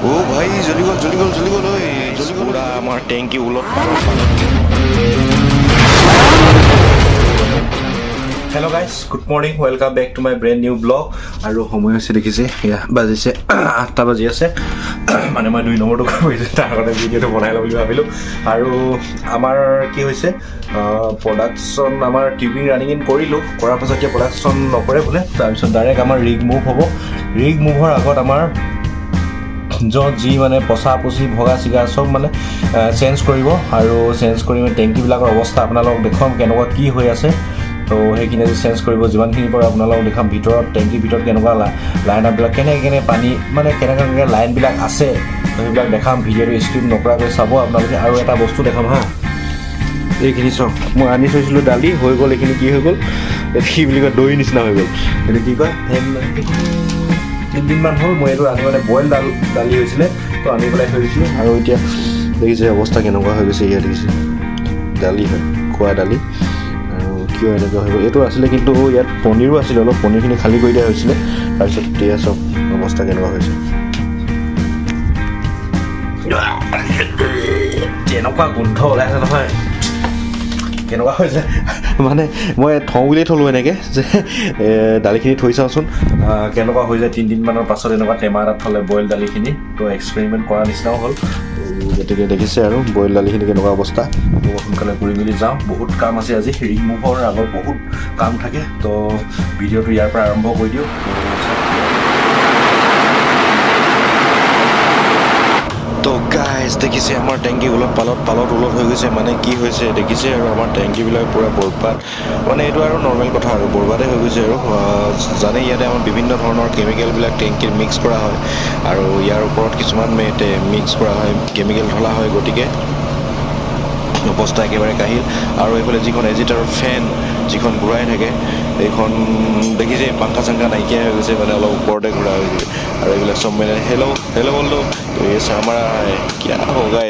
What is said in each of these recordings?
ओ भाई जल्दी गल पूरा हमार टैंकी उलट hello guys good morning welcome back to my brand new blog और समय হৈছে দেখিছে ইয়া বাজিছে 8টা বাজি আছে মানে মই 2 নম্বৰটো কৰিছে তাৰ কাৰণে ভিডিওটো বনাই লম বুলি ভাবিলো আৰু আমাৰ কি হৈছে প্ৰডাকচন আমাৰ টিউবিং ৰানিং ইন কৰিলো কৰাৰ পাছত যে প্ৰডাকচন নকৰে বলে তাৰ পিছত ডাইৰেক্ট আমাৰ ৰিগ মুভ হ'ব ৰিগ মুভৰ আগত আমাৰ जी माने पसा पसी भगा सिगा सब माने चेंज करिवो आरो चेंज करिमे टैंकी बिलाकर अवस्था आपनालोक देखम केनका की होय আছে तो हेकिने चेंज करिवो जिमानखिनि पर आपनालोक देखाम भितर टैंकी भितर केनका लाइन अप बिला केने पानी माने केनका लाइन बिलाक আছে तो बिलाक देखाम भिडिओ स्किप नकरा কৈ চাবো आपनालोके आरो এটা বস্তু দেখাম हा এইখিনি সব মই আনি থৈছিলো ডালি হৈ গল এইখিনি কি হৈ গল কি বুলি কয় দই নিচিনা হৈ গল এনে কি কয় तीन दिन मान हल मैं आनी मैं बयल दाली तो आनी पे थी और इतना देखिए अवस्था के गई इतना देखिए दाली है खुआ दाली और क्यों एनेक आसले कि इतना पनीरो आसे अलग पनीरखिनि खाली कर दिया तरह सब अवस्था के गोंध ओलाइছে নহয় কেনেকুৱা হৈছে মানে মই থওঁ বুলি থলো এনেকে যে দালিখিনি থৈ চাওচোন কেনেকুৱা হৈ যায় 3 দিন মানৰ পাছত এনেকুৱা টেমা এটা থলে বইল দালিখিনি তো এক্সপেৰিমেন্ট কৰা নিচিনাও হ'ল গতিকে দেখিছে আৰু বইল দালিখিনি কেনেকুৱা অৱস্থা তো সোনকালে কৰি মেলি যাওঁ বহুত কাম আছে আজি ৰিগ মুভৰ আগত বহুত কাম থাকে তো ভিডিওটো ইয়াৰ পৰা আৰম্ভ কৰি দিওঁ तो गाइस देखिसे हमार टैंकी उलट पालट उलट हो गई माने की होइसे देखिसे और हमार टैंकी बिलाक पूरा बरबाद माने एटो आरो नर्मेल कथा आरो बरबादे हो गई और जाने याते हम विभिन्न धৰণৰ केमिकल बिलाक टैंकी मिक्स करा হয় और यार ऊपर किछुमान मेटे मिक्स करा হয় केमिकल ढला হয় गटिके অৱস্থা একেবাৰে কাহিল আৰু এইফালে যিখন এজিটাৰ ফেন যিখন ঘূৰাই থাকে এইখন দেখিছে পাংখা চাংখা নাইকিয়া হৈ গৈছে মানে অলপ ওপৰতে ঘূৰা হৈ গৈছে আৰু এইবিলাক চব মানে হেল্ল' বন্ধু তো ये हमारा क्या होगा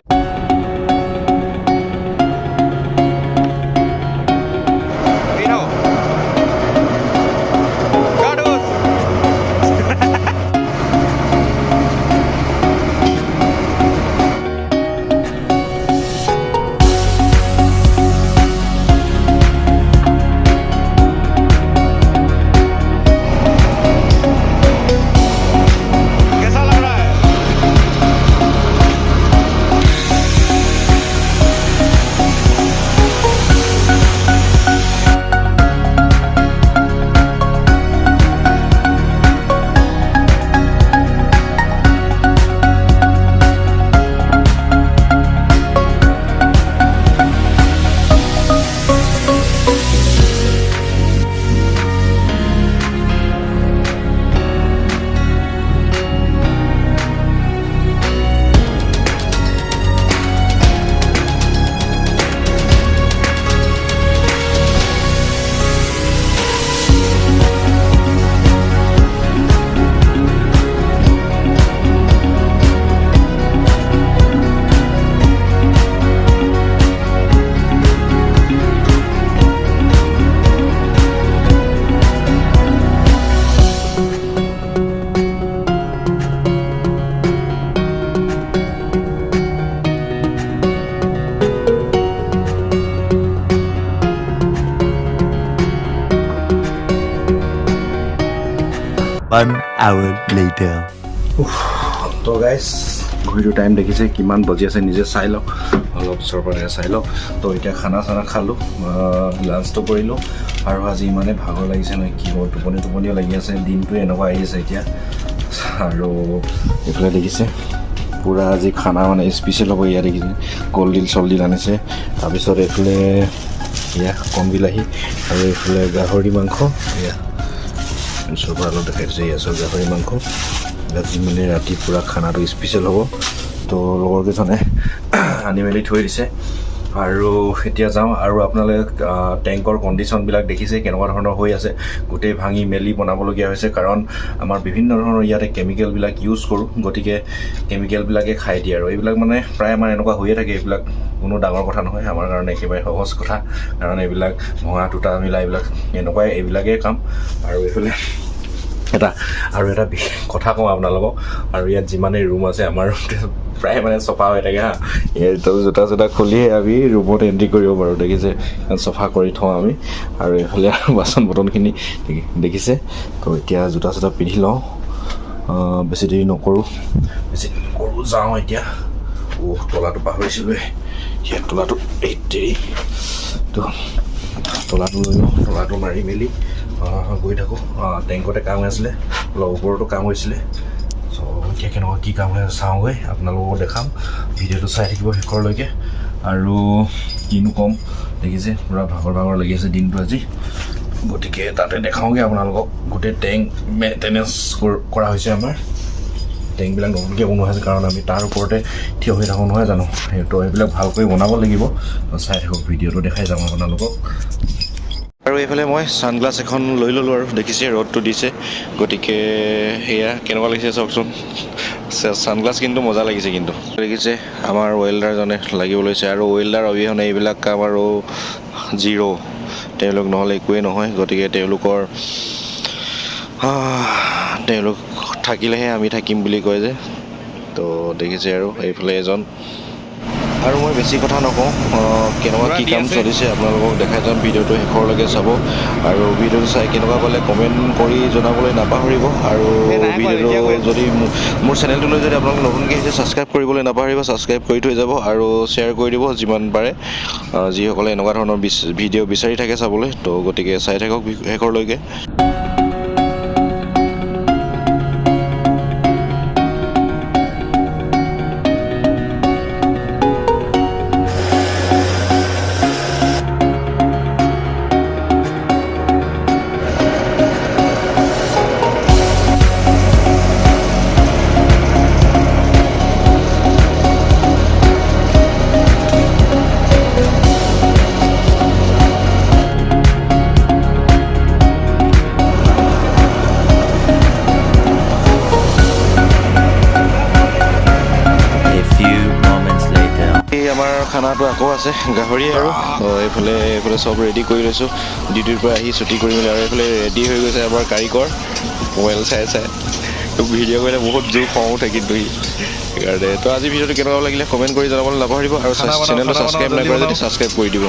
One hour later. तो गाइस घড়ীটো টাইম দেখিছে কিমান বাজি আছে নিজে চাই লওক অলপ সৰপৰে চাই লওক তো এতিয়া খানা চানা খালো লাঞ্চটো কৰিলো আৰু আজি মানে ভাগৰ লাগিছে নহয় কি হ'ল টোপনিও লাগি আছে দিনটো এনেকুৱা আহি আছে এতিয়া আৰু এইফালে দেখিছে পুৰা আজি খানা মানে স্পেচিয়েল হ'ব ইয়াত দেখিছে কলডিল চলডিল আনিছে তাৰপিছত এইফালে ইয়া কম বিলাহী আৰু এইফালে গাহৰি মাংস ইয়া সব আলো দেখাইছে ইয়াৰ গাহৰি মাংস আজি মানে ৰাতি পুৰা খানাটো স্পেচিয়েল হ'ব তো লগৰ কেইজনে আনি মেলি থৈ দিছে আৰু এতিয়া যাওঁ আৰু আপোনালোকে ট্যাঙ্কৰ কণ্ডিশ্যনবিলাক দেখিছে কেনেকুৱা ধৰণৰ হৈ আছে গোটেই ভাঙি মেলি বনাবলগীয়া হৈছে কাৰণ আমাৰ বিভিন্ন ধৰণৰ ইয়াতে কেমিকেলবিলাক ইউজ কৰোঁ গতিকে কেমিকেলবিলাকে খাই দিয়ে আৰু এইবিলাক মানে প্ৰায় আমাৰ এনেকুৱা হৈয়ে থাকে এইবিলাক কোনো ডাঙৰ কথা নহয় আমাৰ কাৰণে একেবাৰে সহজ কথা কাৰণ এইবিলাক ভঙা টুটা মিলা এইবিলাক এনেকুৱাই এইবিলাকেই কাম আৰু এইফালে এটা আৰু এটা কথা কওঁ আপোনালোকক আৰু ইয়াত যিমানেই ৰুম আছে আমাৰ প্ৰায় মানে চফা হৈ থাকে হা ইয়াত জোতা চোতা খুলিহে আমি ৰুমত এণ্ট্ৰি কৰিব পাৰোঁ দেখিছে চফা কৰি থওঁ আমি আৰু এইফালে বাচন বৰ্তনখিনি দেখিছে তো এতিয়া জোতা চোতা পিন্ধি লওঁ বেছি দেৰি নকৰোঁ যাওঁ এতিয়া তলাটো পাহৰিছিলোঁ ইয়াত তলাটো এই দেৰি তো তলাটো লৈ লওঁ তলাটো মাৰি মেলি গৈ থাকোঁ টেংকতে কাম আছিলে অলপ ওপৰতো কাম হৈছিলে চ' এতিয়া কেনেকুৱা কি কাম হৈ চাওঁগৈ আপোনালোকক দেখাম ভিডিঅ'টো চাই থাকিব শেষৰলৈকে আৰু কিনো ক'ম দেখিছে পূৰা ভাগৰ লাগি আছে দিনটো আজি গতিকে তাতে দেখাওঁগৈ আপোনালোকক গোটেই টেংক মেইনটেনেঞ্চ কৰা হৈছে আমাৰ টেংকবিলাক নতুনকৈ বনোৱা হৈছে কাৰণ আমি তাৰ ওপৰতে থিয় হৈ থাকোঁ নহয় জানো তো সেইবিলাক ভালকৈ বনাব লাগিব চাই থাকক ভিডিঅ'টো দেখাই যাম আপোনালোকক আৰু এইফালে মই ছানগ্লাছ এখন লৈ ল'লোঁ আৰু দেখিছে ৰ'দটো দিছে গতিকে সেয়া কেনেকুৱা লাগিছে চাওকচোন ছানগ্লাছ কিন্তু মজা লাগিছে কিন্তু দেখিছে আমাৰ ৱেল্ডাৰজনে লাগিব লৈছে আৰু ৱেল্ডাৰ অবিহনে এইবিলাক কাম আৰু জিৰ' তেওঁলোক নহ'লে একোৱেই নহয় গতিকে তেওঁলোক থাকিলেহে আমি থাকিম বুলি কয় যে তো দেখিছে আৰু এইফালে এজন আৰু মই বেছি কথা নকওঁ কেনেকুৱা কি কাম চলিছে আপোনালোকক দেখাই যাম ভিডিঅ'টো শেষৰলৈকে চাব আৰু ভিডিঅ'টো চাই কেনেকুৱা পালে কমেণ্ট কৰি জনাবলৈ নাপাহৰিব আৰু ভিডিঅ'টো যদি মোৰ চেনেলটোলৈ যদি আপোনালোক নতুনকৈ আহিছে ছাবস্ক্ৰাইব কৰিবলৈ নাপাহৰিব ছাবস্ক্ৰাইব কৰি থৈ যাব আৰু শ্বেয়াৰ কৰি দিব যিমান পাৰে যিসকলে এনেকুৱা ধৰণৰ ভিডিঅ' বিচাৰি থাকে চাবলৈ তো গতিকে চাই থাকক শেষৰলৈকে আমাৰ খানাটো আকৌ আছে গাহৰি আৰু এইফালে চব ৰেডি কৰি লৈছোঁ ডিউটিৰ পৰা আহি ছুটি কৰি মেলি আৰু এইফালে ৰেডি হৈ গৈছে আমাৰ কাৰিকৰ মোবাইল চাই তো ভিডিঅ' কৰিলে বহুত জোৰ খং উঠে কিন্তু সেইকাৰণে তো আজি ভিডিঅ'টো কেনেকুৱা লাগিলে কমেণ্ট কৰি জনাবলৈ নাপাহৰিব আৰু চেনেলটো ছাবস্ক্ৰাইব নকৰে যদি ছাবস্ক্ৰাইব কৰি দিব